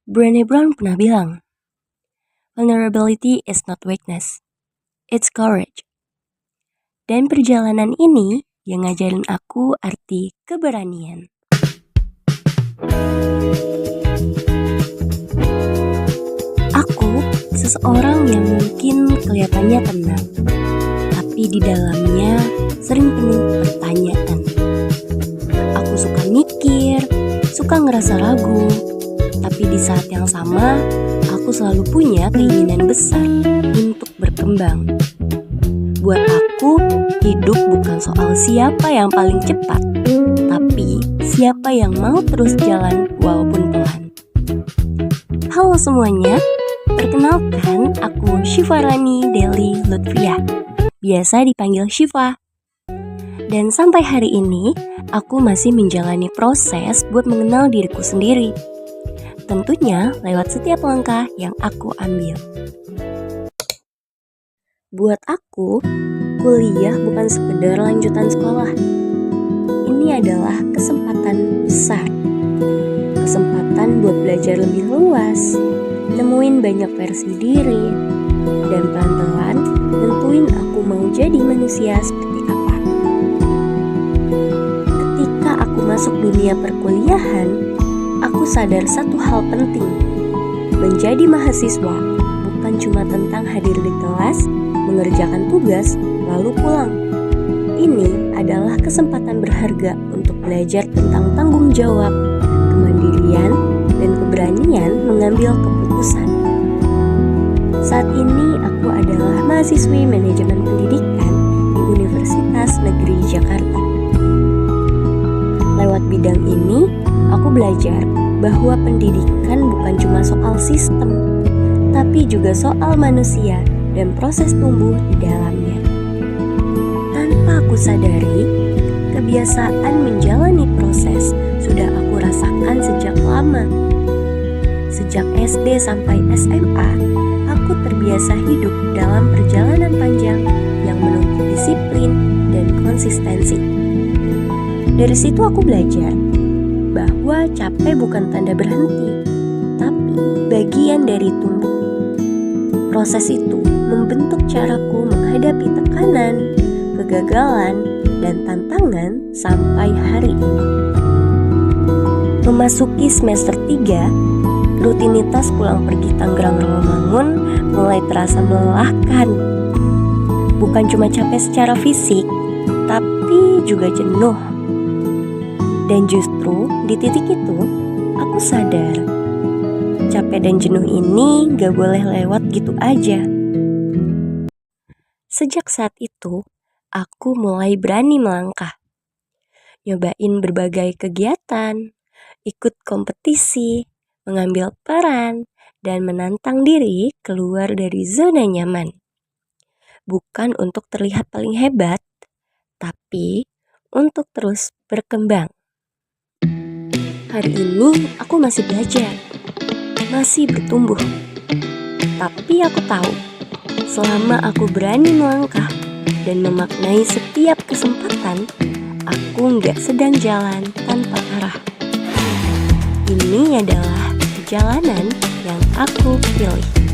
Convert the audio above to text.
Brené Brown pernah bilang, vulnerability is not weakness, it's courage. Dan perjalanan ini yang ngajarin aku arti keberanian. Aku seseorang yang mungkin kelihatannya tenang, tapi di dalamnya sering penuh pertanyaan. Aku suka mikir, suka ngerasa ragu, tapi di saat yang sama, aku selalu punya keinginan besar untuk berkembang. Buat aku, hidup bukan soal siapa yang paling cepat, tapi siapa yang mau terus jalan walaupun pelan. Halo semuanya, perkenalkan aku Syifarani Deli Lutfiah, biasa dipanggil Syifa. Dan sampai hari ini, aku masih menjalani proses buat mengenal diriku sendiri. Tentunya lewat setiap langkah yang aku ambil. Buat aku, kuliah bukan sekedar lanjutan sekolah. Ini adalah kesempatan besar. Kesempatan buat belajar lebih luas, nemuin banyak versi diri, dan pelan-pelan nentuin aku mau jadi manusia seperti apa. Ketika aku masuk dunia perkuliahan, aku sadar satu hal penting. Menjadi mahasiswa bukan cuma tentang hadir di kelas, mengerjakan tugas, lalu pulang. Ini adalah kesempatan berharga untuk belajar tentang tanggung jawab, kemandirian, dan keberanian mengambil keputusan. Saat ini aku adalah mahasiswi manajemen pendidikan di Universitas Negeri Jakarta. Lewat bidang ini, aku belajar bahwa pendidikan bukan cuma soal sistem, tapi juga soal manusia dan proses tumbuh di dalamnya. Tanpa aku sadari, kebiasaan menjalani proses sudah aku rasakan sejak lama. Sejak SD sampai SMA, aku terbiasa hidup dalam perjalanan panjang yang menuntut disiplin dan konsistensi. Dari situ aku belajar bahwa capek bukan tanda berhenti, tapi bagian dari tumbuh. Proses itu membentuk caraku menghadapi tekanan, kegagalan, dan tantangan sampai hari ini. Memasuki semester 3, rutinitas pulang pergi Tangerang Rawamangun mulai terasa melelahkan. Bukan cuma capek secara fisik, tapi juga jenuh. Dan justru di titik itu, aku sadar capek dan jenuh ini gak boleh lewat gitu aja. Sejak saat itu, aku mulai berani melangkah. Nyobain berbagai kegiatan, ikut kompetisi, mengambil peran, dan menantang diri keluar dari zona nyaman. Bukan untuk terlihat paling hebat, tapi untuk terus berkembang. Hari ini aku masih belajar, masih bertumbuh. Tapi aku tahu, selama aku berani melangkah dan memaknai setiap kesempatan, aku nggak sedang jalan tanpa arah. Ini adalah perjalanan yang aku pilih.